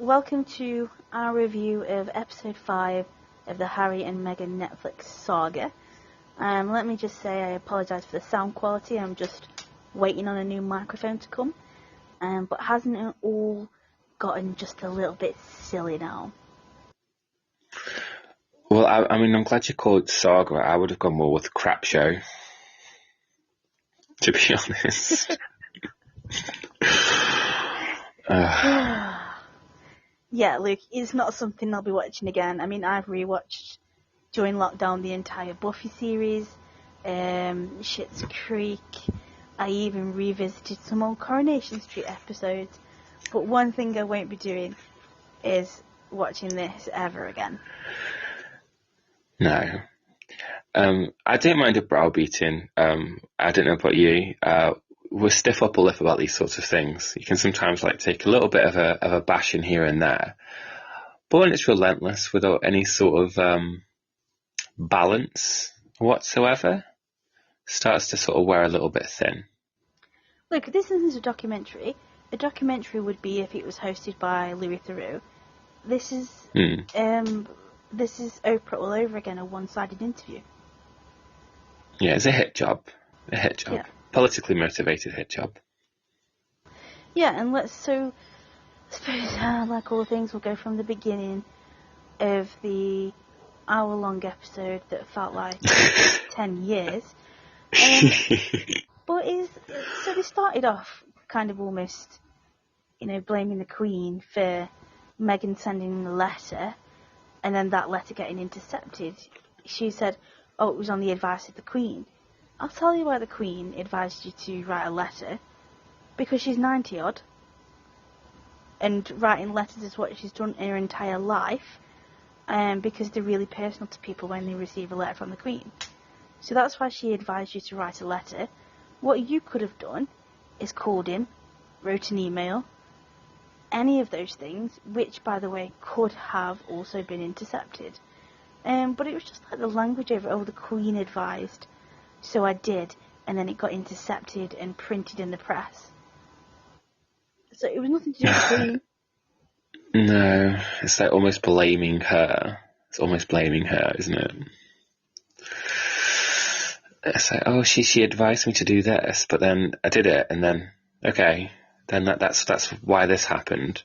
welcome to our review of episode 5 of the Harry and Meghan Netflix saga. Let me just say I apologise for the sound quality. I'm just waiting on a new microphone to come. But hasn't it all gotten just a little bit silly now? Well, I mean, I'm glad you called it saga. I would have gone more with crap show, to be honest. Yeah, Luke, it's not something I'll be watching again. I mean, I've rewatched during lockdown the entire Buffy series, Schitt's Creek. I even revisited some old Coronation Street episodes. But one thing I won't be doing is watching this ever again. No. I don't mind a browbeating. I don't know about you. We're stiff upper lip about these sorts of things. You can sometimes take a little bit of a bashing here and there. But when it's relentless without any sort of balance whatsoever, starts to sort of wear a little bit thin. Look, this isn't a documentary. A documentary would be if it was hosted by Louis Theroux. This is Oprah all over again, a one-sided interview. Yeah, it's a hit job. Yeah. Politically motivated hit job. Yeah, and I suppose, like all things, we'll go from the beginning of the hour-long episode that felt like 10 years. So they started off kind of almost, blaming the Queen for Meghan sending the letter, and then that letter getting intercepted. She said, oh, it was on the advice of the Queen. I'll tell you why the Queen advised you to write a letter. Because she's 90-odd. And writing letters is what she's done in her entire life. Because they're really personal to people when they receive a letter from the Queen. So that's why she advised you to write a letter. What you could have done is called him, wrote an email, any of those things, which, by the way, could have also been intercepted. But it was just like the language over, the Queen advised, so I did, and then it got intercepted and printed in the press. So it was nothing to do with the Queen. No, it's like almost blaming her. It's almost blaming her, isn't it? It's like, oh, she advised me to do this, but then I did it, and then okay, then that's why this happened.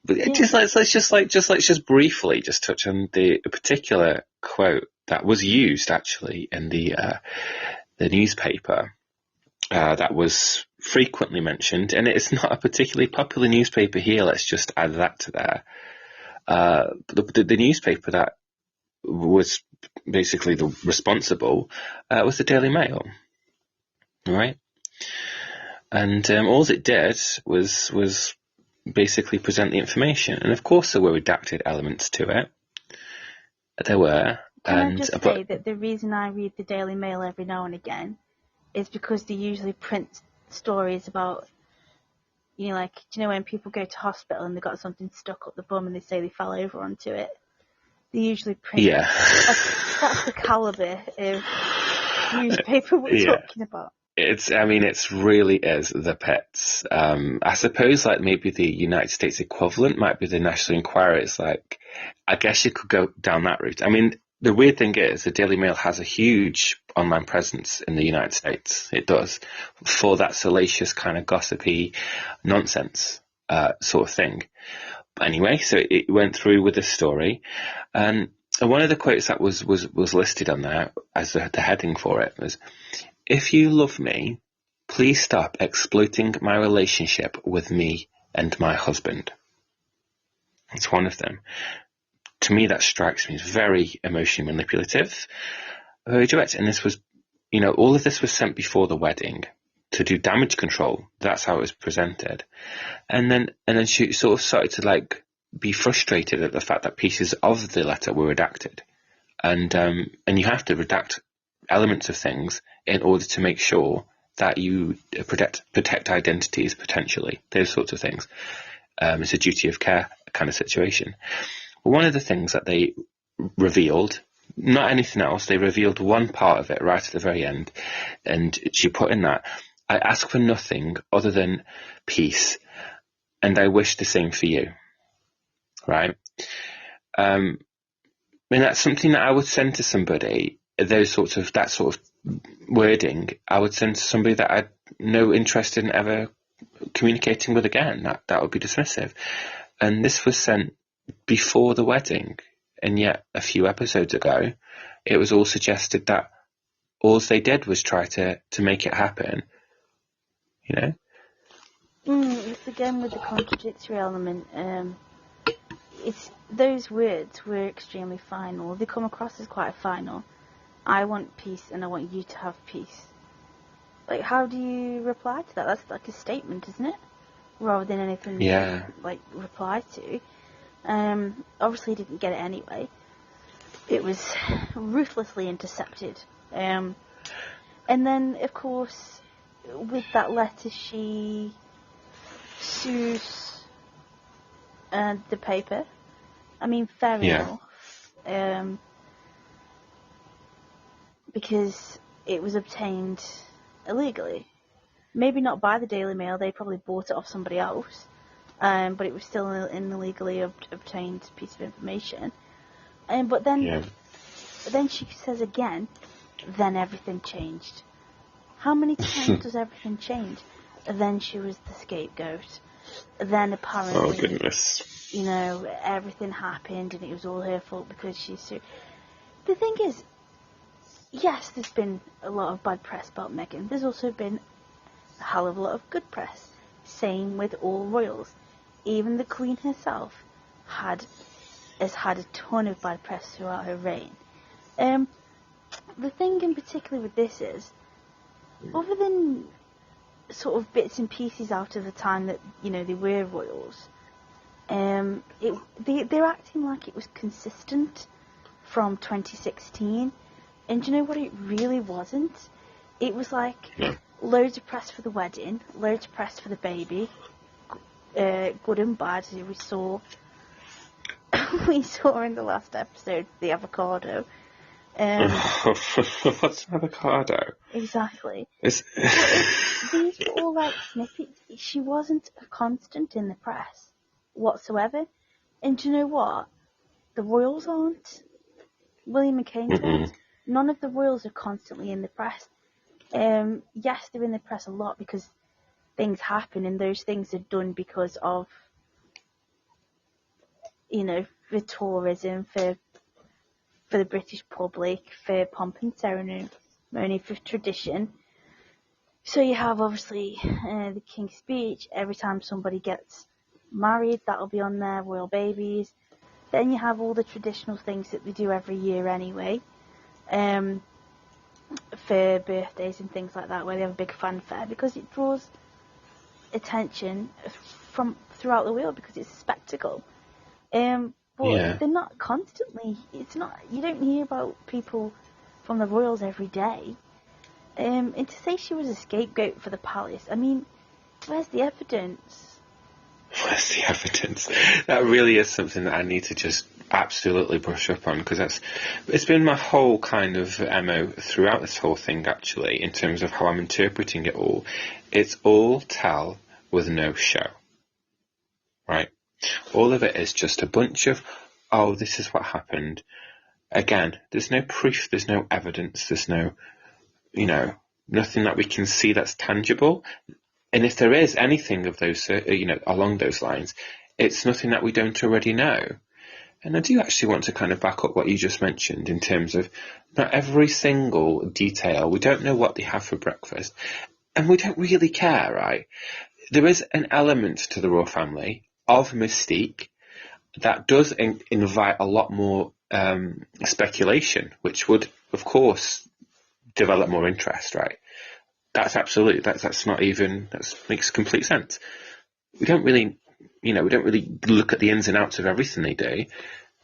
But yeah. let's just briefly just touch on the particular quote that was used actually in the newspaper that was frequently mentioned, and it's not a particularly popular newspaper here. Let's just add that to there. The newspaper that was basically the responsible was the Daily Mail, right? And all it did was basically present the information, and of course there were redacted elements to it. There were. Can I just say that the reason I read the Daily Mail every now and again is because they usually print stories about, do you know when people go to hospital and they've got something stuck up the bum and they say they fell over onto it? They usually print. Yeah. That's the calibre of newspaper we're talking about. It really is the pits. I suppose maybe the United States equivalent might be the National Enquirer. It's I guess you could go down that route. I mean, the weird thing is the Daily Mail has a huge online presence in the United States. It does, for that salacious kind of gossipy nonsense sort of thing. But anyway, so it went through with the story, and one of the quotes that was listed on there as the heading for it was, "If you love me, please stop exploiting my relationship with me and my husband." It's one of them. To me, that strikes me as very emotionally manipulative, very direct. And this was, all of this was sent before the wedding to do damage control. That's how it was presented. And then she sort of started to be frustrated at the fact that pieces of the letter were redacted. And you have to redact elements of things in order to make sure that you protect identities potentially, those sorts of things. It's a duty of care kind of situation. One of the things that they revealed, not anything else, they revealed one part of it right at the very end, and she put in that, "I ask for nothing other than peace, and I wish the same for you." right? And that's something that I would send to somebody. That sort of wording, I would send to somebody that I had no interest in ever communicating with again. That would be dismissive. And this was sent before the wedding, and yet a few episodes ago, it was all suggested that all they did was try to make it happen. It's again with the contradictory element. It's those words were extremely final. They come across as quite final. I want peace, and I want you to have peace. Like, how do you reply to that? That's like a statement, isn't it? Rather than anything like reply to. Obviously, he didn't get it anyway. It was ruthlessly intercepted. And then, of course, with that letter, she sues the paper. I mean, fair enough. Because it was obtained illegally. Maybe not by the Daily Mail, they probably bought it off somebody else. But it was still an illegally obtained piece of information. But then she says again, then everything changed. How many times does everything change? Then she was the scapegoat. Then apparently, oh goodness, everything happened and it was all her fault because she's sued. The thing is, yes, there's been a lot of bad press about Meghan. There's also been a hell of a lot of good press. Same with all royals. Even the Queen herself has had a ton of bad press throughout her reign. The thing in particular with this is, other than sort of bits and pieces out of the time that they were royals, they're acting like it was consistent from 2016, and do you know what? It really wasn't. It was like loads of press for the wedding, loads of press for the baby, good and bad. We saw in the last episode the avocado. What's an avocado? Exactly. These were all like snippets. She wasn't a constant in the press whatsoever. And do you know what? The royals aren't. William and Kate aren't. None of the royals are constantly in the press. Yes, they're in the press a lot because things happen, and those things are done because of, for tourism, for the British public, for pomp and ceremony, for tradition. So you have, obviously, the King's Speech. Every time somebody gets married, that'll be on there, royal babies. Then you have all the traditional things that they do every year anyway, for birthdays and things like that, where they have a big fanfare, because it draws attention from throughout the world, because it's a spectacle. But they're not constantly. It's not. You don't hear about people from the royals every day. And to say she was a scapegoat for the palace, I mean, where's the evidence? Where's the evidence? That really is something that I need to just absolutely brush up on, because it's been my whole kind of MO throughout this whole thing, actually, in terms of how I'm interpreting it all. It's all tell with no show, right? All of it is just a bunch of, oh, this is what happened. Again, there's no proof, there's no evidence, there's no, nothing that we can see that's tangible. And if there is anything of those, along those lines, it's nothing that we don't already know. And I do actually want to kind of back up what you just mentioned in terms of not every single detail. We don't know what they have for breakfast, and we don't really care, right? There is an element to the royal family of mystique that does invite a lot more speculation, which would, of course, develop more interest, right? That's absolutely, that's not even, that makes complete sense. We don't really look at the ins and outs of everything they do,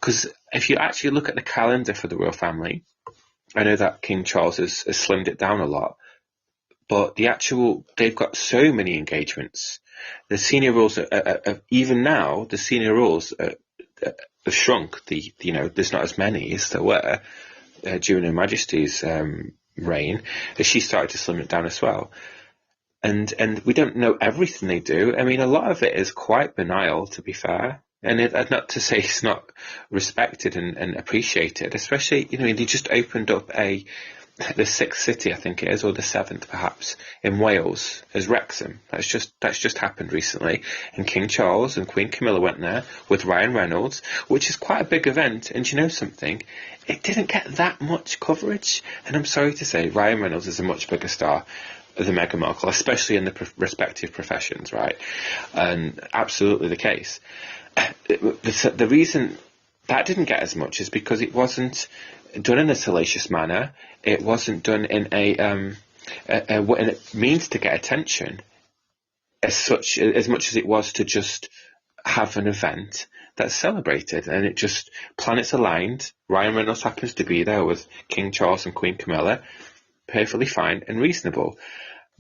because if you actually look at the calendar for the royal family, I know that King Charles has slimmed it down a lot, but they've got so many engagements. The senior royals are even now, the senior royals have shrunk. There's not as many as there were during Her Majesty's reign, as she started to slim it down as well. And we don't know everything they do. I mean, a lot of it is quite banal, to be fair. And not to say it's not respected and appreciated, especially, they just opened up the sixth city, I think it is, or the seventh perhaps, in Wales as Wrexham. That's just happened recently. And King Charles and Queen Camilla went there with Ryan Reynolds, which is quite a big event. And you know something? It didn't get that much coverage. And I'm sorry to say, Ryan Reynolds is a much bigger star than Meghan Markle, especially in the respective professions, right? And absolutely the case. The reason that didn't get as much is because it wasn't done in a salacious manner. It wasn't done in what it means to get attention as much as it was to just have an event that's celebrated. And it just, planets aligned. Ryan Reynolds happens to be there with King Charles and Queen Camilla, perfectly fine and reasonable.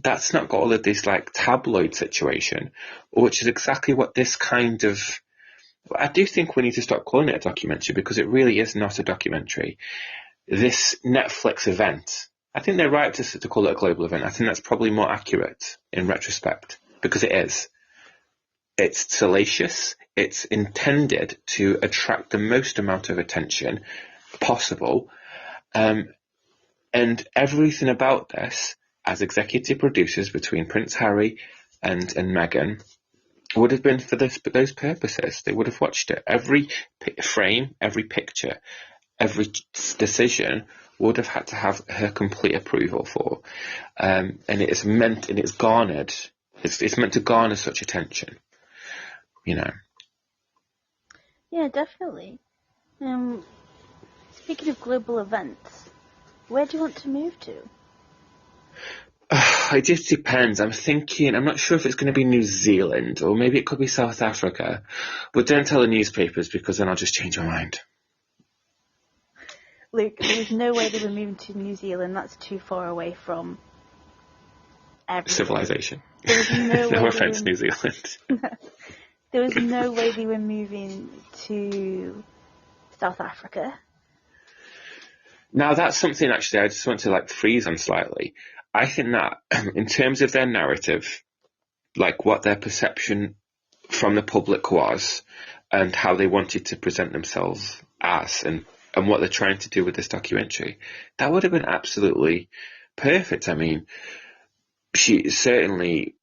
That's not got all of this like tabloid situation, which is exactly what this kind of. I do think we need to stop calling it a documentary, because it really is not a documentary. This Netflix event, I think they're right to call it a global event. I think that's probably more accurate in retrospect, because it is. It's salacious. It's intended to attract the most amount of attention possible. And everything about this, as executive producers between Prince Harry and Meghan, would have been for those purposes. They would have watched it. Every frame, every picture, every decision would have had to have her complete approval for. And it's meant to garner such attention, Yeah, definitely. Speaking of global events, where do you want to move to? It just depends. I'm not sure if it's going to be New Zealand, or maybe it could be South Africa. But don't tell the newspapers, because then I'll just change my mind. Luke, there's no way they were moving to New Zealand. That's too far away from everything. Civilization. No offense, New Zealand. There was no way they were moving to South Africa. Now, that's something, actually, I just want to freeze on slightly. I think that in terms of their narrative, what their perception from the public was, and how they wanted to present themselves as, and what they're trying to do with this documentary, that would have been absolutely perfect. I mean, she certainly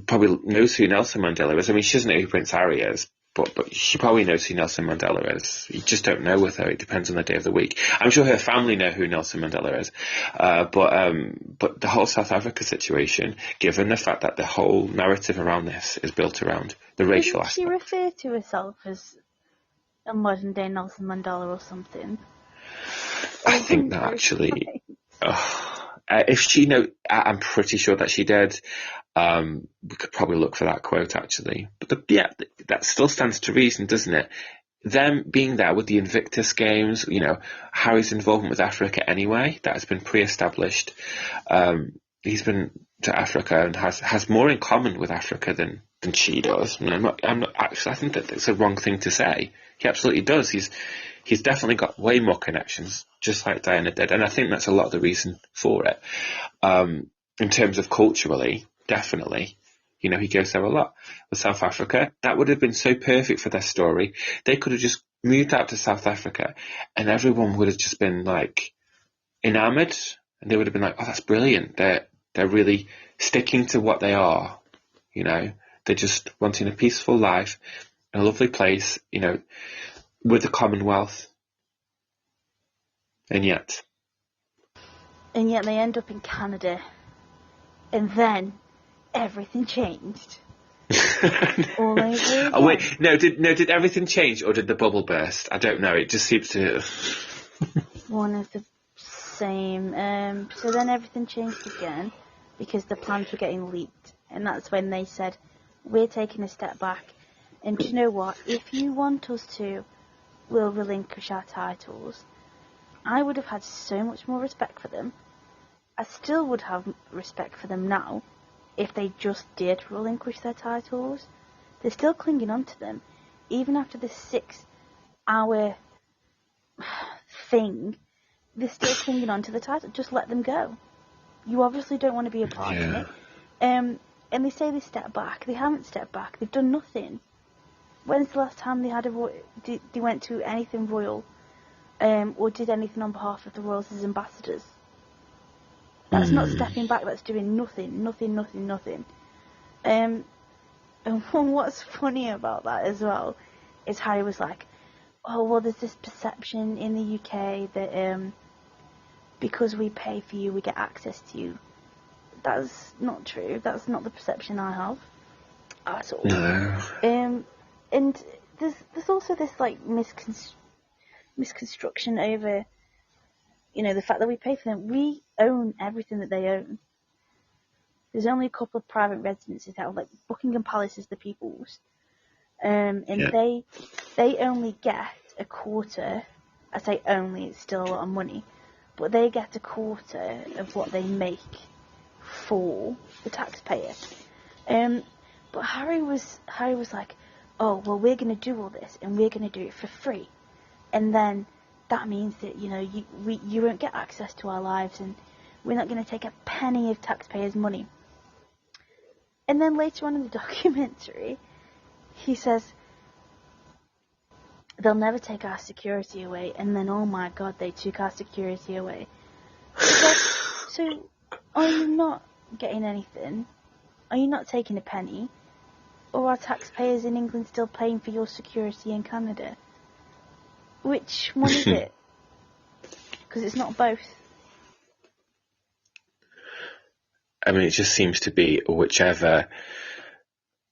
probably knows who Nelson Mandela is. I mean, she doesn't know who Prince Harry is, but she probably knows who Nelson Mandela is. You just don't know with her. It depends on the day of the week. I'm sure her family know who Nelson Mandela is. But the whole South Africa situation, given the fact that the whole narrative around this is built around the racial aspect. Did she refer to herself as a modern day Nelson Mandela or something? I think that actually, if she I'm pretty sure that she did. We could probably look for that quote, actually. But that still stands to reason, doesn't it? Them being there with the Invictus Games, Harry's involvement with Africa anyway, that has been pre-established. He's been to Africa and has more in common with Africa than she does. And I'm not actually. I think that's a wrong thing to say. He absolutely does. He's definitely got way more connections, just like Diana did, and I think that's a lot of the reason for it. In terms of culturally, definitely, he goes there a lot. With South Africa, that would have been so perfect for their story. They could have just moved out to South Africa, and everyone would have just been enamored, and they would have been like, "Oh, that's brilliant! They're really sticking to what they are." They're just wanting a peaceful life, a lovely place, with the Commonwealth. And yet they end up in Canada, and then everything changed. All over again. Oh wait, did everything change, or did the bubble burst? I don't know. It just seems to. One is the same. So then everything changed again, because the plans were getting leaked, and that's when they said, "We're taking a step back, and do you know what? If you want us to, we'll relinquish our titles." I would have had so much more respect for them. I still would have respect for them now if they just did relinquish their titles. They're still clinging on to them, even after this 6-hour thing. They're still clinging on to the title. Just let them go. You obviously don't want to be a part of it. And they say they step back. They haven't stepped back. They've done nothing. When's the last time they had they went to anything royal, or did anything on behalf of the royals as ambassadors? That's not stepping back. That's doing nothing. And what's funny about that as well is Harry was like, oh, well, there's this perception in the UK that because we pay for you, we get access to you. That's not true. That's not the perception I have at all. No. And there's also this like misconstruction over, the fact that we pay for them. We own everything that they own. There's only a couple of private residences that are like Buckingham Palace is the people's, and they only get a quarter. I say only, it's still a lot of money, but they get a quarter of what they make for the taxpayer. But Harry was like, oh well, we're going to do all this and we're going to do it for free, and then that means that you won't get access to our lives and we're not going to take a penny of taxpayers' money. And then later on in the documentary, he says, they'll never take our security away. And then, oh my God, they took our security away. So, are you not getting anything? Are you not taking a penny? Or are taxpayers in England still paying for your security in Canada? Which one is it? Because it's not both. I mean, it just seems to be whichever.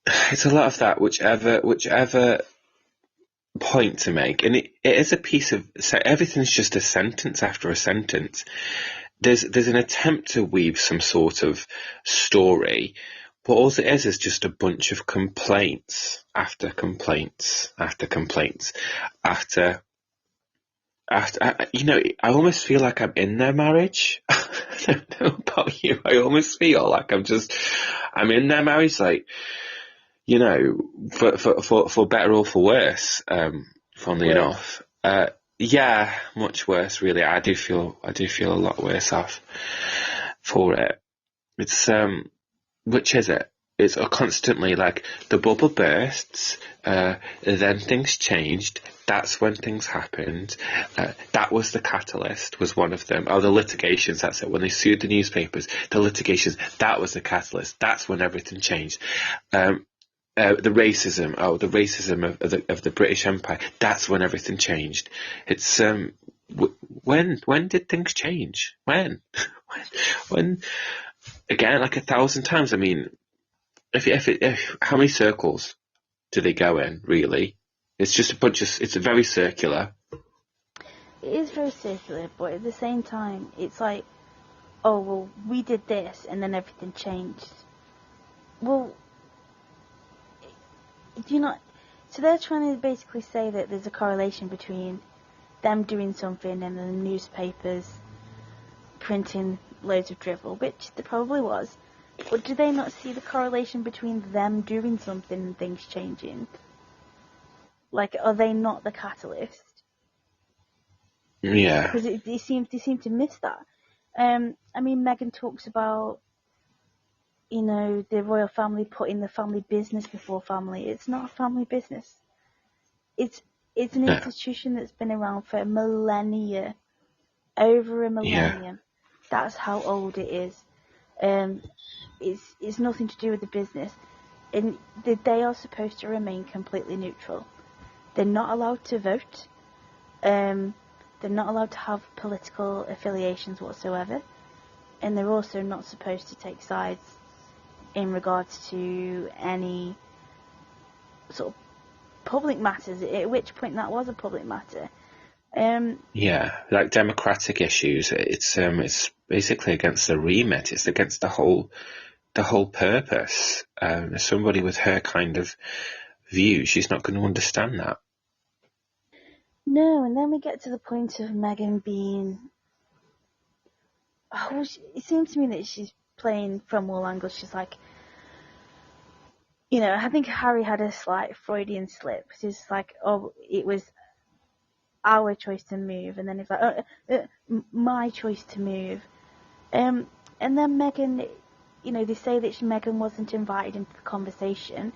It's a lot of that, whichever point to make, and it is a piece of. Everything's just a sentence after a sentence. There's an attempt to weave some sort of story, but all it is just a bunch of complaints after complaints after complaints after. I almost feel like I'm in their marriage. I don't know about you. I almost feel like I'm in their marriage, like, for better or for worse, funnily enough. Yeah, much worse, really. I do feel a lot worse off for it. It's, which is it? It's constantly like the bubble bursts, then things changed. That's when things happened. That was the catalyst, was one of them. Oh, the litigations, that's it. When they sued the newspapers, the litigations, that was the catalyst. That's when everything changed. The racism, the racism of the British Empire, that's when everything changed. It's, when did things change? When? When? Again, like 1,000 times. I mean, how many circles do they go in, really? It's just it's very circular. It is very circular, but at the same time, it's like, oh, well, we did this, and then everything changed. Well, do you not... So they're trying to basically say that there's a correlation between them doing something and the newspapers printing loads of drivel, which there probably was. But do they not see the correlation between them doing something and things changing? Like, are they not the catalyst? Yeah. Because they seem to miss that. I mean, Meghan talks about, the royal family putting the family business before family. It's not a family business. It's an institution that's been around for a millennia, over a millennium. Yeah. That's how old it is. It's nothing to do with the business, and they are supposed to remain completely neutral. They're not allowed to vote. They're not allowed to have political affiliations whatsoever, and they're also not supposed to take sides in regards to any sort of public matters. At which point that was a public matter. Like democratic issues. It's basically against the remit. It's against the whole purpose. Somebody with her kind of view, she's not going to understand that. No, and then we get to the point of Meghan being... it seems to me that she's playing from all angles. She's like... I think Harry had a slight Freudian slip. She's like, oh, it was our choice to move. And then it's like, my choice to move. And then Meghan... they say that Meghan wasn't invited into the conversation.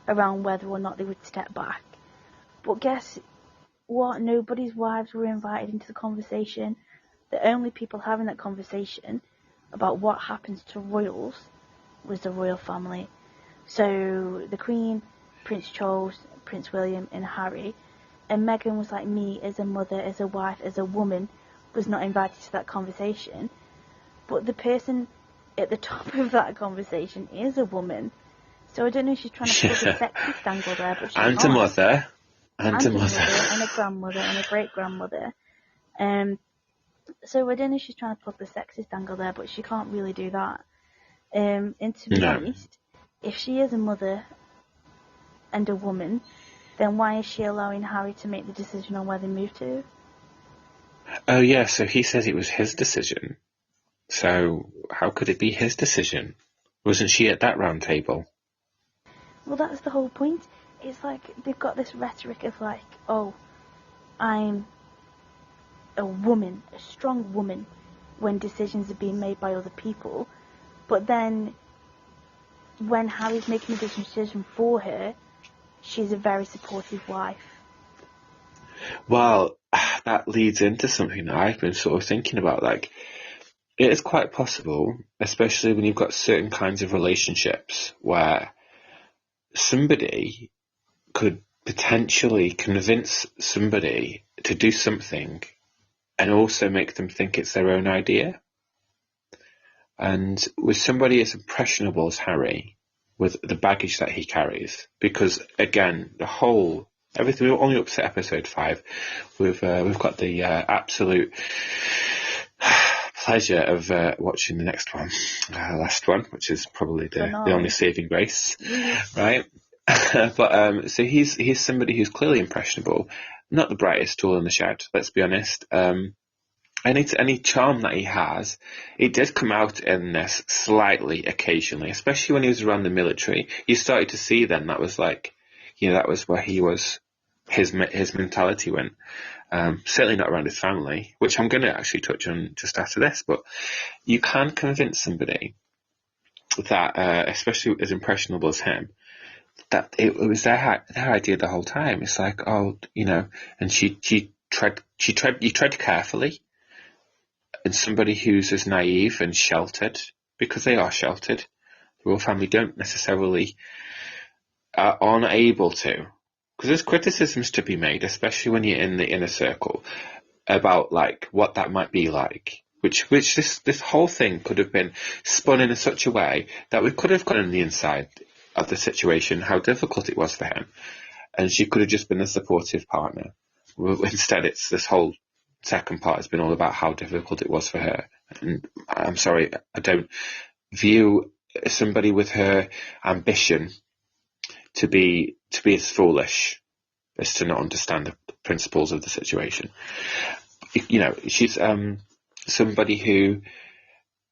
around whether or not they would step back. But guess what? Nobody's wives were invited into the conversation. The only people having that conversation about what happens to royals was the royal family. So the Queen, Prince Charles, Prince William, and Harry. And Meghan was like me as a mother, as a wife, as a woman, was not invited to that conversation. But the person at the top of that conversation is a woman. So I don't know if she's trying to pull the sexist angle there, but she's and not. a mother. And a mother, and a grandmother, and a great-grandmother. So I don't know if she's trying to plug the sexist angle there, but she can't really do that. And to be honest, if she is a mother and a woman, then why is she allowing Harry to make the decision on where they move to? Oh yeah, so he says it was his decision. So how could it be his decision? Wasn't she at that round table? Well, that's the whole point. It's like they've got this rhetoric of like, oh, I'm a woman, a strong woman, when decisions are being made by other people. But then when Harry's making a decision for her, she's a very supportive wife. Well, that leads into something that I've been sort of thinking about. Like, it is quite possible, especially when you've got certain kinds of relationships, where somebody could potentially convince somebody to do something and also make them think it's their own idea. And with somebody as impressionable as Harry, with the baggage that he carries, because again, everything, we're only up to episode 5. We've got the absolute pleasure of watching the next one, last one, which is probably the only saving grace, right? But so he's somebody who's clearly impressionable, not the brightest tool in the shed, let's be honest. Any charm that he has, it did come out in this slightly occasionally, especially when he was around the military. You started to see then that was like, that was where his mentality went. Certainly not around his family, which I'm going to actually touch on just after this. But you can convince somebody that, especially as impressionable as him, that it was their idea the whole time. It's like, oh, and you tread carefully. And somebody who's as naive and sheltered, because they are sheltered, the royal family don't necessarily aren't able to, because there's criticisms to be made, especially when you're in the inner circle, about like what that might be like. Which this whole thing could have been spun in such a way that we could have gone on the inside of the situation, how difficult it was for him, and she could have just been a supportive partner. Instead, it's this whole second part has been all about how difficult it was for her. And I'm sorry, I don't view somebody with her ambition to be as foolish as to not understand the principles of the situation. She's somebody who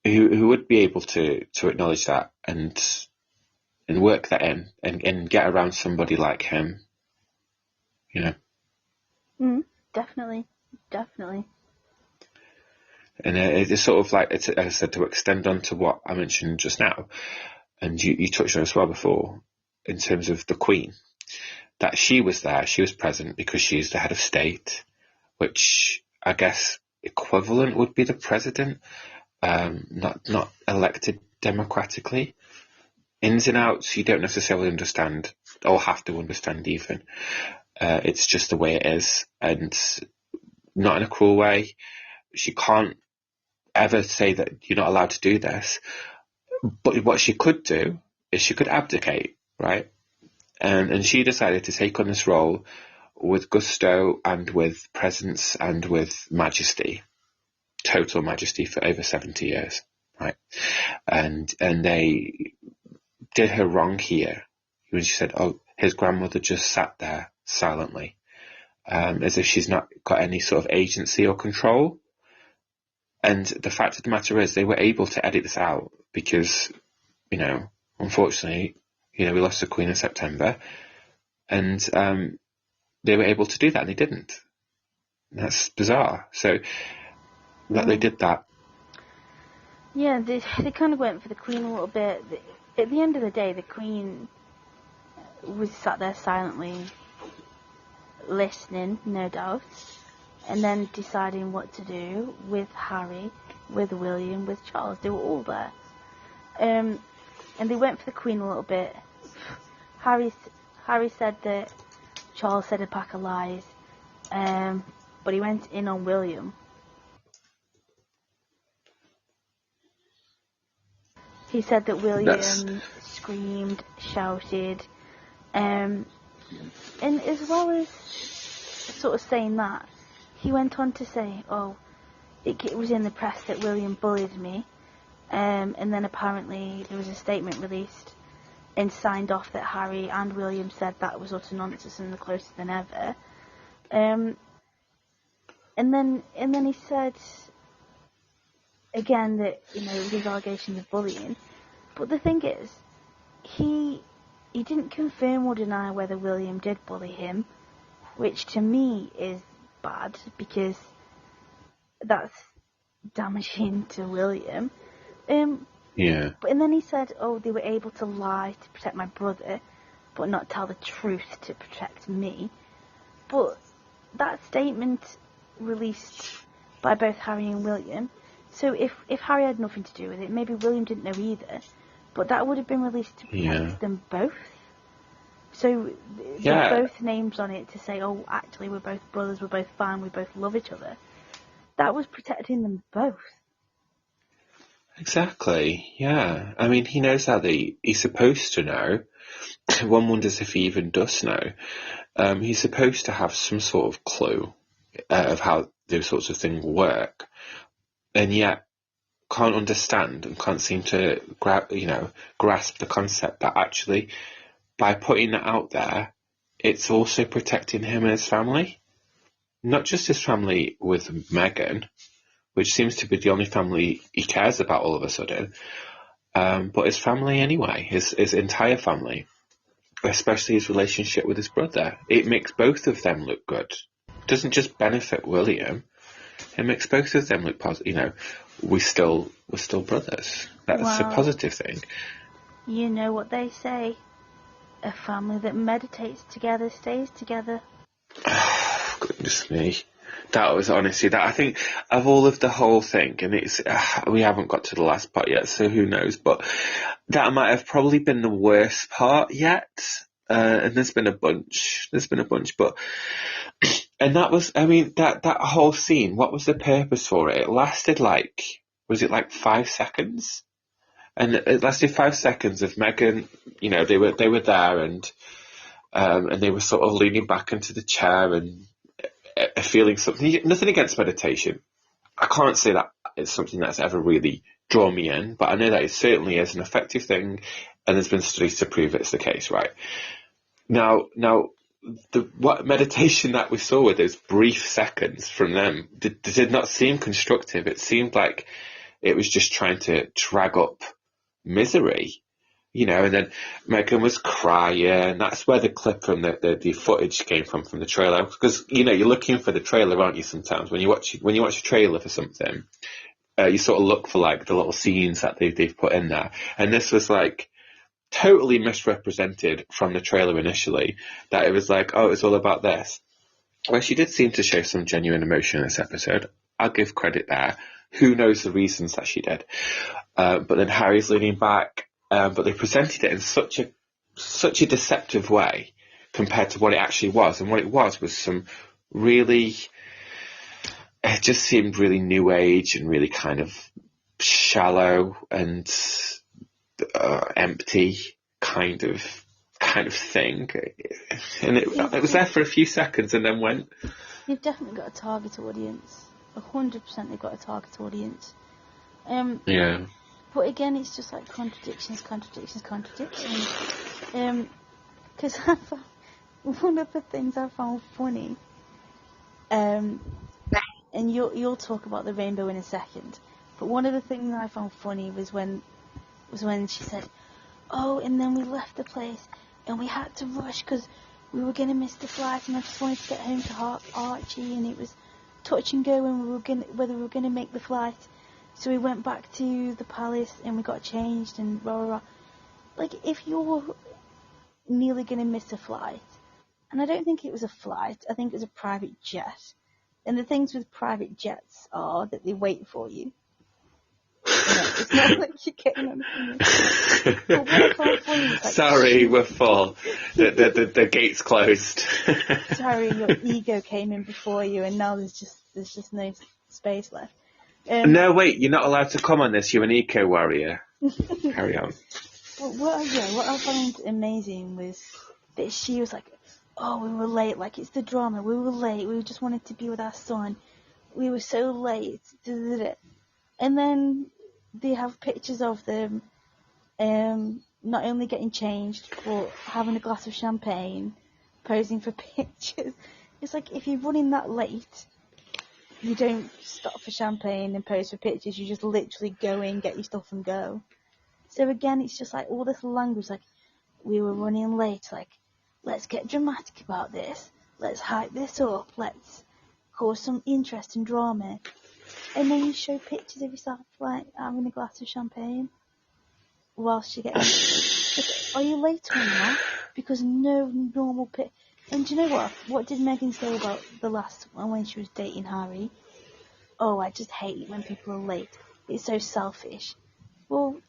would be able to acknowledge that and work that in and get around somebody like him. Definitely. And it's sort of like, as I said, to extend on to what I mentioned just now, and you touched on as well before, in terms of the Queen, that she was there, she was present because she's the head of state, which I guess equivalent would be the president, not elected democratically. Ins and outs you don't necessarily understand, or have to understand even. It's just the way it is, and not in a cruel way. She can't ever say that you're not allowed to do this, but what she could do is she could abdicate, right? And she decided to take on this role with gusto and with presence and with majesty, total majesty, for over 70 years, right? And they did her wrong here when she said, oh, his grandmother just sat there silently, as if she's not got any sort of agency or control. And the fact of the matter is, they were able to edit this out because, unfortunately, we lost the Queen in September, and they were able to do that, and they didn't. And that's bizarre. So that they did that. Yeah, they kind of went for the Queen a little bit. At the end of the day, the Queen was sat there silently listening, no doubt, and then deciding what to do with Harry, with William, with Charles. They were all there. And they went for the Queen a little bit. Harry said that Charles said a pack of lies, but he went in on William. He said that William screamed, shouted, and as well as sort of saying that, he went on to say, it was in the press that William bullied me, and then apparently there was a statement released and signed off that Harry and William said that was utter nonsense and they're closer than ever. And then he said again that, these allegations of bullying. But the thing is, he didn't confirm or deny whether William did bully him, which to me is bad because that's damaging to William. Yeah. And then he said, they were able to lie to protect my brother, but not tell the truth to protect me. But that statement released by both Harry and William. So if Harry had nothing to do with it, maybe William didn't know either. But that would have been released to protect them both. So there's both names on it to say, actually we're both brothers, we're both fine, we both love each other. That was protecting them both. Exactly, yeah. I mean, he knows how he's supposed to know. One wonders if he even does know. He's supposed to have some sort of clue of how those sorts of things work, and yet can't understand and can't seem to grasp the concept that actually by putting that out there, it's also protecting him and his family. Not just his family with Meghan, which seems to be the only family he cares about all of a sudden, but his family anyway, his entire family, especially his relationship with his brother. It makes both of them look good. It doesn't just benefit William. It makes both of them look positive. We're still brothers. That's a positive thing. You know what they say: a family that meditates together stays together. Oh, goodness me. That was honestly that. I think of all of the whole thing, and it's we haven't got to the last part yet, so who knows? But that might have probably been the worst part yet. And there's been a bunch, but and that was, I mean, that whole scene. What was the purpose for it? It lasted was it 5 seconds? And it lasted 5 seconds of Meghan. They were there and they were sort of leaning back into the chair and feeling something. Nothing against meditation. I can't say that it's something that's ever really drawn me in, but I know that it certainly is an effective thing, and there's been studies to prove it's the case, right? Now, what meditation that we saw with those brief seconds from them did not seem constructive. It seemed like it was just trying to drag up misery. And then Meghan was crying. That's where the clip from the footage came from the trailer. Because, you're looking for the trailer, aren't you, sometimes? When you watch a trailer for something, you sort of look for, the little scenes that they've put in there. And this was, totally misrepresented from the trailer initially, that it was it was all about this. Well, she did seem to show some genuine emotion in this episode. I'll give credit there. Who knows the reasons that she did? But then Harry's leaning back. But they presented it in such a deceptive way compared to what it actually was. And what it was some really, it just seemed really new age and really kind of shallow and empty kind of thing. And it was there for a few seconds and then went. They've definitely got a target audience. 100% they've got a target audience. Yeah. But again, it's just contradictions. Because one of the things I found funny, and you'll talk about the rainbow in a second, but one of the things I found funny was when she said, and then we left the place and we had to rush because we were going to miss the flight and I just wanted to get home to Archie, and it was touch and go and whether we were going to make the flight. So we went back to the palace and we got changed and rah rah rah. If you're nearly going to miss a flight. And I don't think it was a flight. I think it was a private jet. And the things with private jets are that they wait for you. It's not like you're getting on the But what I found funny was like, sorry, we're full. The gate's closed. Sorry, your ego came in before you, and now there's just no space left. No, wait, you're not allowed to come on this. You're an eco warrior. Carry on. But what I found amazing was that she was like, "Oh, we were late. Like, it's the drama. We were late. We just wanted to be with our son. We were so late." And then they have pictures of them not only getting changed, but having a glass of champagne, posing for pictures. It's like, if you're running that late, you don't stop for champagne and pose for pictures. You just literally go in, get your stuff and go. So again, it's just like all this language, like, we were running late, like, let's get dramatic about this. Let's hype this up. Let's cause some interest and drama. And then you show pictures of yourself, like, having a glass of champagne whilst you're getting... Like, are you late or not? Because no normal And do you know what? What did Meghan say about the last one when she was dating Harry? "Oh, I just hate it when people are late. It's so selfish." Well,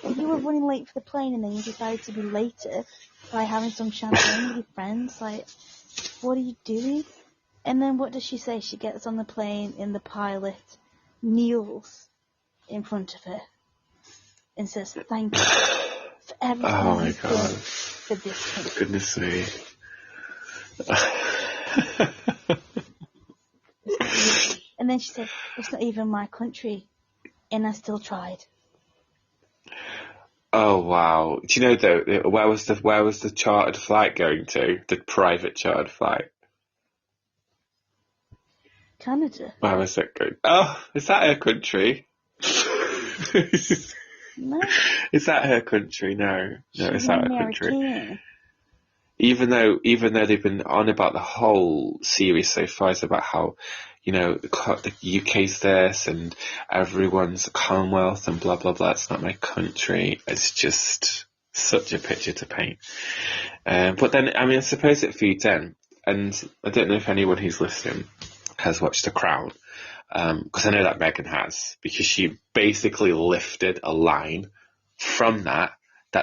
you were running late for the plane and then you decided to be later by having some champagne with your friends. Like, what are you doing? And then what does she say? She gets on the plane and the pilot kneels in front of her and says, "Thank you for everything you've done for this country." For goodness me. And then she said, "It's not even my country, and I still tried." Oh wow! Do you know though, where was the chartered flight going to? The private chartered flight. Canada. Where was it going? Oh, is that her country? No. Is that her country? No, it's not her country. American. Even though they've been on about the whole series so far, it's about how, the UK's this and everyone's a Commonwealth and blah, blah, blah. It's not my country. It's just such a picture to paint. But then, I suppose it feeds in. And I don't know if anyone who's listening has watched The Crown. Because I know that Meghan has. Because she basically lifted a line from that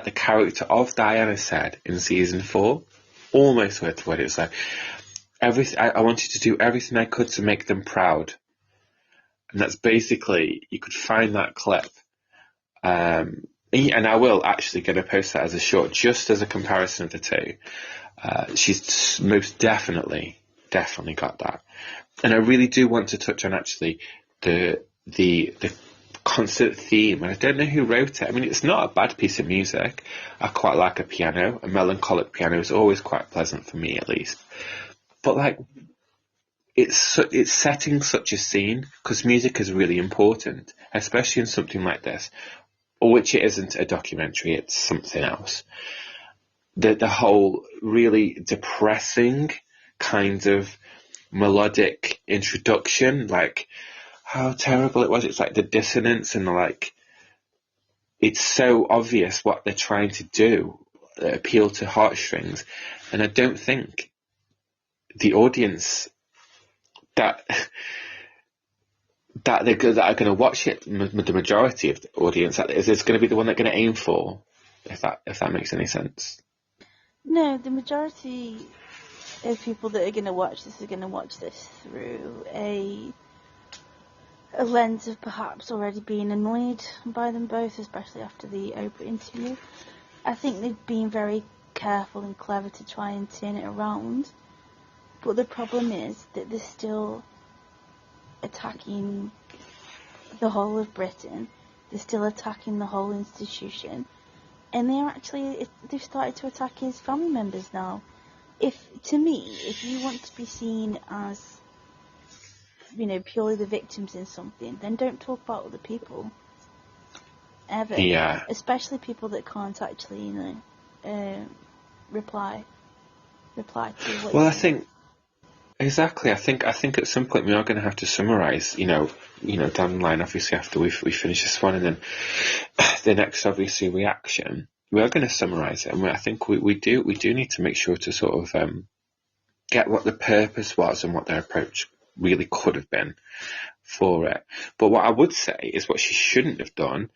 the character of Diana said in season 4, almost word to word. It was like, I wanted to do everything I could to make them proud. And that's basically, you could find that clip. And I will actually going to post that as a short, just as a comparison of the two. She's most definitely got that. And I really do want to touch on actually the concert theme, and I don't know who wrote it. It's not a bad piece of music. I quite like a piano. A melancholic piano is always quite pleasant for me, at least. But like, it's setting such a scene, because music is really important, especially in something like this, which it isn't a documentary. It's something else. The whole really depressing kind of melodic introduction, like how terrible it was. It's like the dissonance and it's so obvious what they're trying to do, appeal to heartstrings. And I don't think the audience that are going to watch it, the majority of the audience, is going to be the one they're going to aim for, if that makes any sense. No, the majority of people that are going to watch this are going to watch this through a lens of perhaps already being annoyed by them both, especially after the Oprah interview. I think they've been very careful and clever to try and turn it around, but the problem is that they're still attacking the whole of Britain. They're still attacking the whole institution, and they've started to attack his family members now. To me, if you want to be seen as, purely the victims in something, then don't talk about other people. Ever. Yeah. Especially people that can't actually, reply to what. Well, I think exactly. I think at some point we are going to have to summarise. Down the line, obviously after we finish this one, and then the next obviously reaction. we are going to summarise it, and I think we do need to make sure to sort of get what the purpose was and what their approach really could have been for it. But what I would say is what she shouldn't have done,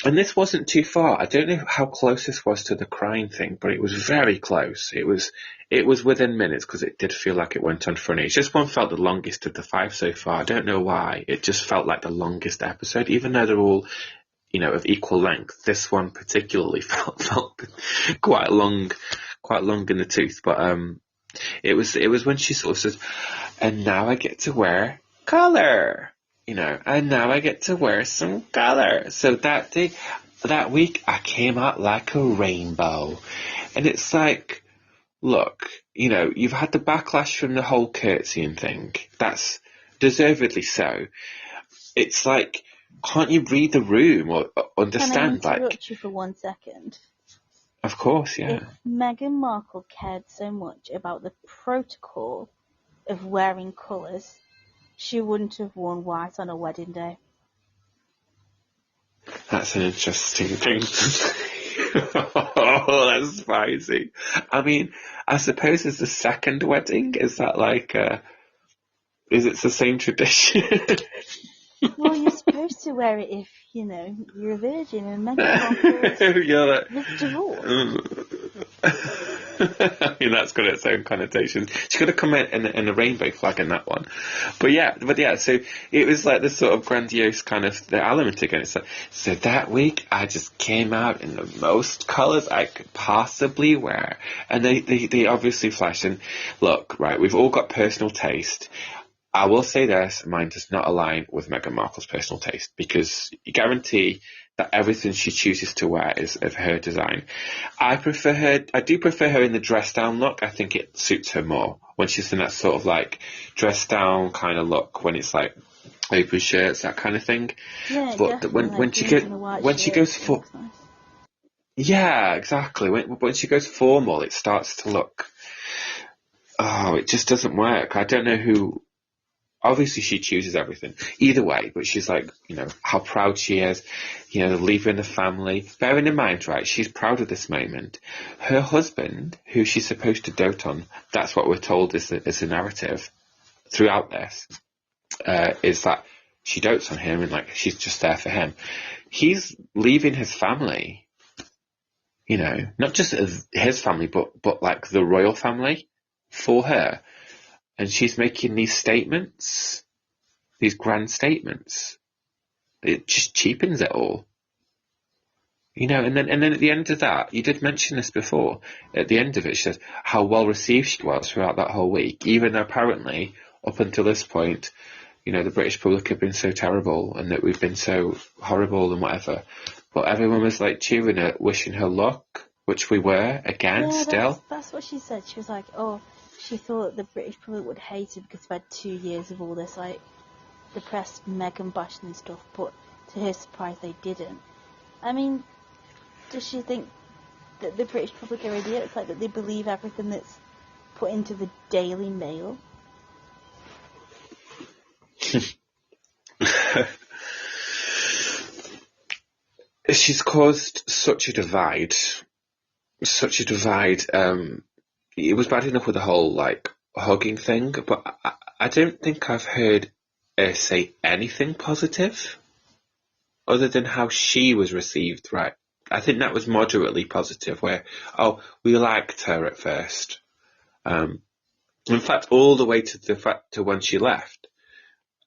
and this wasn't too far. I don't know how close this was to the crying thing, but it was very close. It was within minutes, because it did feel like it went on for an age. This one felt the longest of the 5 so far. I don't know why. It just felt like the longest episode, even though they're all, of equal length. This one particularly felt quite long in the tooth. But it was when she sort of says, "And now I get to wear colour." And now I get to wear some colour. So that day, that week, I came out like a rainbow. And it's like, look, you've had the backlash from the whole curtsying thing. That's deservedly so. It's like, can't you read the room or understand? Can I interrupt you for 1 second? Of course, yeah. If Meghan Markle cared so much about the protocol of wearing colours, she wouldn't have worn white on her wedding day. That's an interesting thing. Oh, that's spicy. I mean, I suppose it's the second wedding. Is that like, is it the same tradition? Well, you're supposed to wear it if, you're a virgin, and Meghan Markle was divorced. I mean, that's got its own connotations. She could have come in a rainbow flag in that one. But yeah, so it was like this sort of grandiose kind of the element again. It's like, so that week I just came out in the most colours I could possibly wear. And they obviously flashed. And look, right, we've all got personal taste. I will say this, mine does not align with Meghan Markle's personal taste, because you guarantee that everything she chooses to wear is of her design. I do prefer her in the dress down look. I think it suits her more when she's in that sort of like dress down kind of look, when it's like open shirts, that kind of thing. Yeah, but when she goes for, nice. Yeah, exactly. When she goes formal, it starts to look, it just doesn't work. I don't know who. Obviously, she chooses everything. Either way, but she's like, how proud she is, leaving the family. Bearing in mind, right, she's proud of this moment. Her husband, who she's supposed to dote on, that's what we're told is the narrative throughout this, is that she dotes on him and, like, she's just there for him. He's leaving his family, not just his family, but like the royal family for her. And she's making these statements, these grand statements. It just cheapens it all. And then at the end of that, you did mention this before, at the end of it, she says how well received she was throughout that whole week, even though apparently, up until this point, the British public have been so terrible and that we've been so horrible and whatever. But everyone was like cheering her, wishing her luck, which we were, again, still. That's what she said. She was like, she thought the British public would hate her because we've had 2 years of all this, like, depressed Meghan bashing and stuff, but to her surprise they didn't. I mean, does she think that the British public are idiots, like that they believe everything that's put into the Daily Mail? She's caused such a divide. It was bad enough with the whole, like, hugging thing, but I don't think I've heard her say anything positive other than how she was received, right? I think that was moderately positive, where, we liked her at first. In fact, all the way to when she left,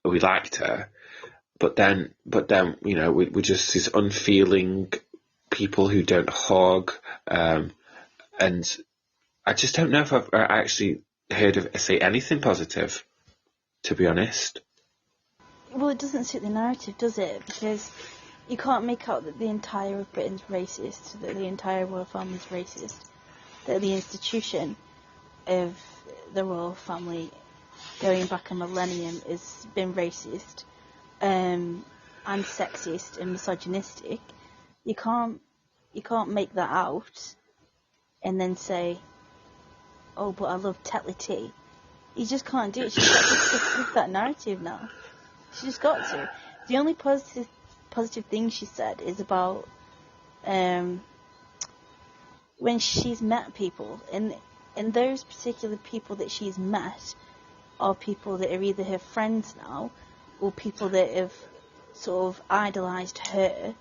we liked her. But then, we're just these unfeeling people who don't hug, and I just don't know if I've actually heard of her say anything positive, to be honest. Well, it doesn't suit the narrative, does it? Because you can't make out that the entire of Britain's racist, that the entire royal family's racist, that the institution of the royal family going back a millennium has been racist, and sexist and misogynistic. You can't make that out and then say, but I love Tetley tea. You just can't do it. She's got to stick with that narrative now. She just got to. The only positive thing she said is about when she's met people, and those particular people that she's met are people that are either her friends now, or people that have sort of idolised her,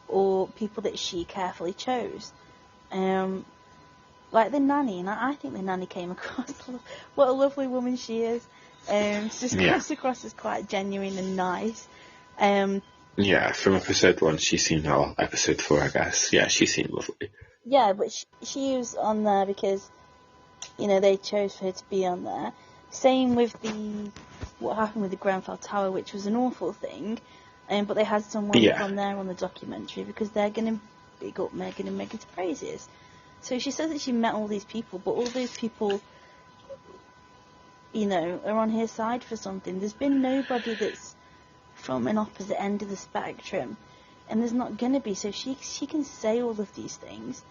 or people that she carefully chose. Like the nanny, and I think the nanny came across, what a lovely woman she is. She just comes across as quite genuine and nice. Yeah, from episode 1 she seemed, well, episode 4 I guess, yeah, she seemed lovely. Yeah, but she was on there because, you know, they chose for her to be on there. Same with what happened with the Grenfell Tower, which was an awful thing, but they had someone from there on the documentary because they're going to big up Meghan and Meghan's praises. So she says that she met all these people, but all those people, you know, are on her side for something. There's been nobody that's from an opposite end of the spectrum, and there's not going to be. So she can say all of these things,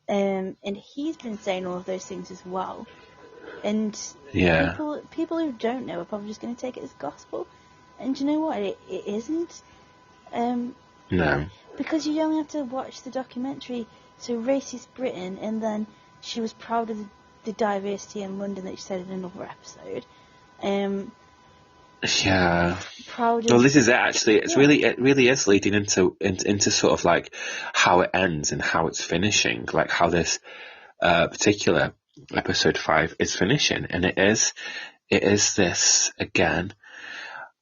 and he's been saying all of those things as well. And people who don't know are probably just going to take it as gospel. And do you know what? It isn't. No. Because you only have to watch the documentary. So Racist Britain, and then she was proud of the diversity in London that she said in another episode. Proud of... Well, this is it actually. It really is leading into sort of like how it ends and how it's finishing, like how this particular episode 5 is finishing, and it is this again,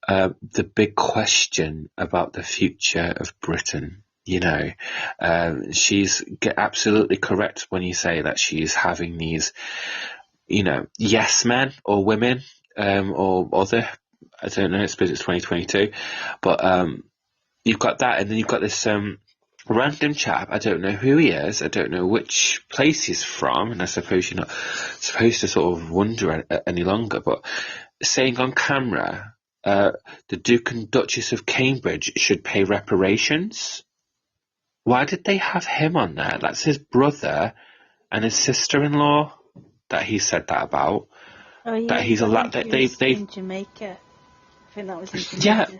the big question about the future of Britain. You know, she's absolutely correct when you say that she's having these, you know, yes men or women, or other, I don't know, I suppose it's 2022, but you've got that, and then you've got this random chap, I don't know who he is, I don't know which place he's from, and I suppose you're not supposed to sort of wonder any longer, but saying on camera, the Duke and Duchess of Cambridge should pay reparations. Why did they have him on there? That's his brother and his sister-in-law that he said that about. Oh, yeah, that he's allowed. That they in Jamaica. I think that was in Jamaica.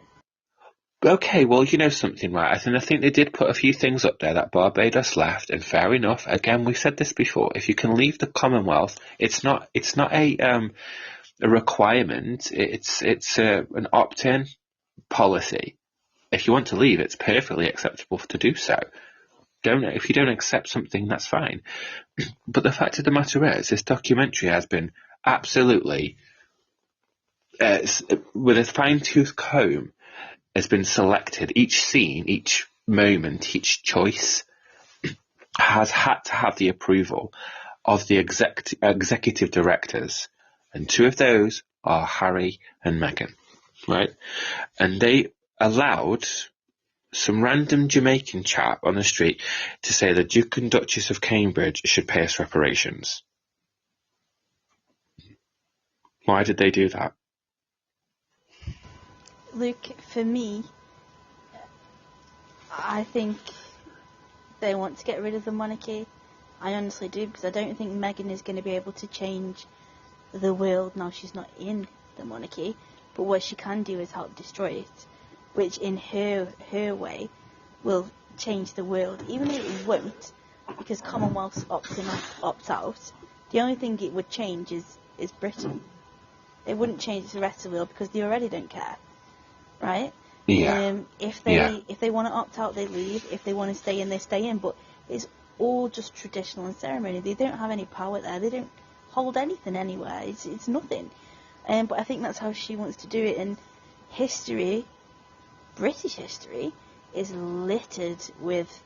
Yeah. Okay, well, you know something, right? I think they did put a few things up there that Barbados left, and fair enough. Again, we've said this before. If you can leave the Commonwealth, it's not a requirement. It's an opt-in policy. If you want to leave, it's perfectly acceptable to do so. If you don't accept something, that's fine. But the fact of the matter is, this documentary has been absolutely, with a fine-tooth comb, has been selected. Each scene, each moment, each choice has had to have the approval of the executive directors. And 2 of those are Harry and Meghan, right? And they allowed some random Jamaican chap on the street to say the Duke and Duchess of Cambridge should pay us reparations. Why did they do that? Look, for me, I think they want to get rid of the monarchy. I honestly do, because I don't think Meghan is going to be able to change the world now she's not in the monarchy. But what she can do is help destroy it, which in her way will change the world, even though it won't, because Commonwealth opts in, opts out. The only thing it would change is Britain. It wouldn't change the rest of the world because they already don't care, right? Yeah. If they want to opt out, they leave. If they want to stay in, they stay in. But it's all just traditional and ceremony. They don't have any power there. They don't hold anything anywhere. It's nothing. But I think that's how she wants to do it. And history, British history, is littered with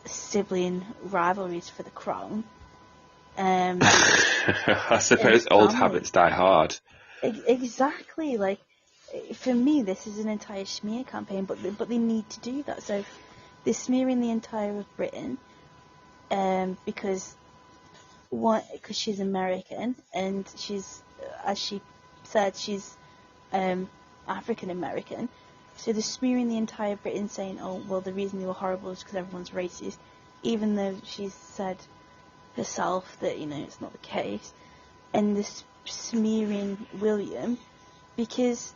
sibling rivalries for the crown. I suppose old habits die hard. Exactly. Like, for me, this is an entire smear campaign, but they need to do that. So they're smearing the entire of Britain, because she's American, and she's, as she said, she's African American. So they're smearing the entire Britain, saying, oh, well, the reason they were horrible is because everyone's racist, even though she's said herself that, you know, it's not the case. And they're smearing William because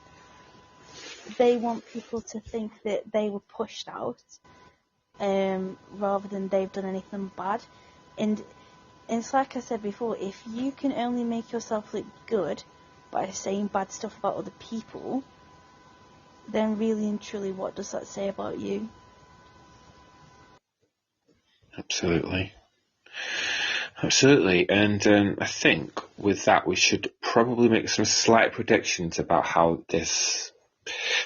they want people to think that they were pushed out rather than they've done anything bad. And it's like I said before, if you can only make yourself look good by saying bad stuff about other people, then really and truly, what does that say about you? Absolutely. Absolutely. And I think with that, we should probably make some slight predictions about how this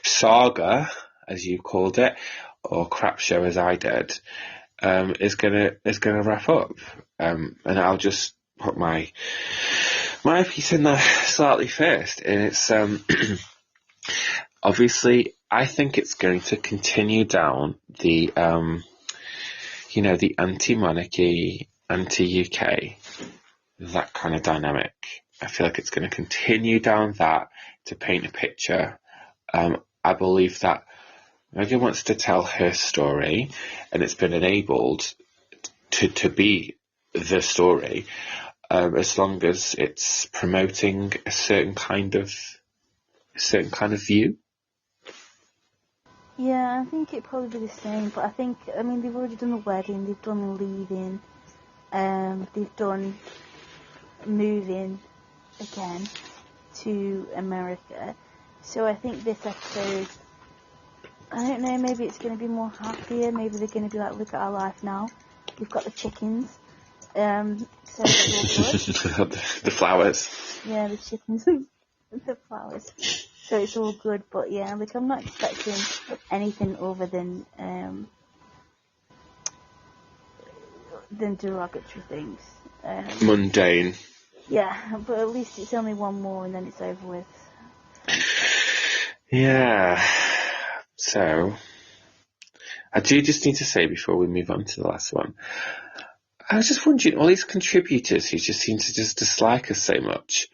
saga, as you called it, or crap show as I did, is gonna wrap up. And I'll just put my piece in there slightly first. And it's obviously I think it's going to continue down the the anti-monarchy, anti-UK, that kind of dynamic. I feel like it's going to continue down that to paint a picture. I believe that Meghan wants to tell her story, and it's been enabled to be the story, as long as it's promoting a certain kind of view. Yeah, I think it'd probably be the same, but I mean, they've already done the wedding, they've done the leaving, they've done moving again to America. So I think this episode, I don't know, maybe it's going to be more happier, maybe they're going to be like, look at our life now, we've got the chickens, so it's all good. The flowers. Yeah, the chickens and the flowers. So it's all good, but yeah, like I'm not expecting anything other than derogatory things. Mundane. Yeah, but at least it's only one more and then it's over with. Yeah. So, I do just need to say before we move on to the last one, I was just wondering, all these contributors who just seem to just dislike us so much,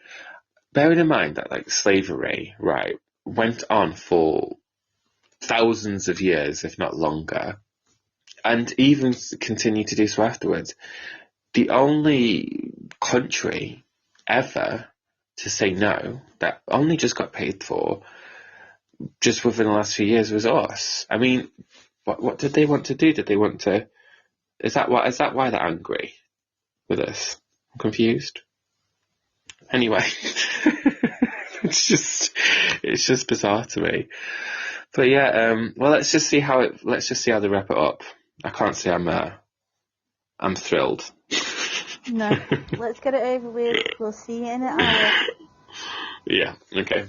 bearing in mind that like slavery, right, went on for thousands of years, if not longer, and even continue to do so afterwards. The only country ever to say no, that only just got paid for, just within the last few years, was us. I mean, what did they want to do? Did they want to? Is that why they're angry with us? I'm confused. Anyway, it's just bizarre to me. But yeah, well, let's just see how they wrap it up. I can't say I'm thrilled. No, let's get it over with. We'll see you in an hour. Yeah. Okay.